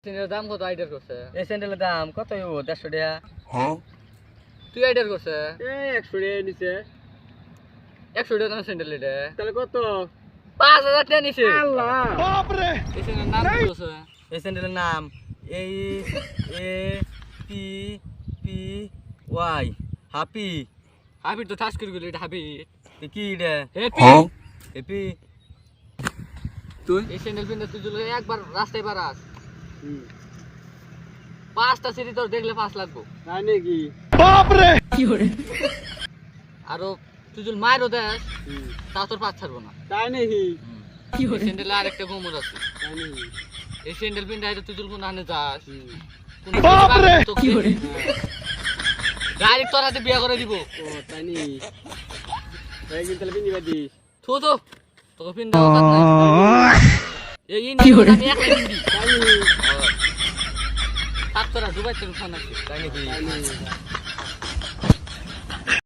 স্যান্ডেলের দাম কত আইডিয়া করছে? এই স্যান্ডেলের দাম কত হইব? 150 টাকা। হ্যাঁ তুই আইডিয়া করছে? এই 100 টাকা নিছে। 100 টাকা দাম স্যান্ডেল এটা। তাহলে কত? 5000 টাকা নিছে। আল্লাহ বাপ রে! এই স্যান্ডেলের নাম কি করছে? এই স্যান্ডেলের নাম HAPPY হ্যাপি। হাবির তো ঠাস করে গেল এটা হাবি। কি এটা? হ্যাপি। হ্যাপি। তুই এই স্যান্ডেল পিনতে তুই যদি একবার রাস্তায় পারাস 5টা সিঁড়ি তোর দেখলে 5 লাগবো। তাই নাকি? বাপ রে! কি হরে? আর তুই যদি মাইরও দেস তা তোর 5 ছাড়বো না। তাই নাকি? কি হরে? স্যান্ডেলে আরেকটা গোমর আছে। তাই নাকি? এই স্যান্ডেল পিনতে তুই যদি কোন আনে যাস বাপ রে! কি হরে? ডাইরেক্ট তোর হাতে বিয়া করে দিব। ও তাই নাকি? একদিন তাহলে পিন্দিবা দিস। থো তো তোকে পিন দাও কাট নাই। এই ইন কি হরে? আমি একলা পিন্দি। তাই নাকি? তার তোরা দুবাই তেল খান আছে। তাই নাকি?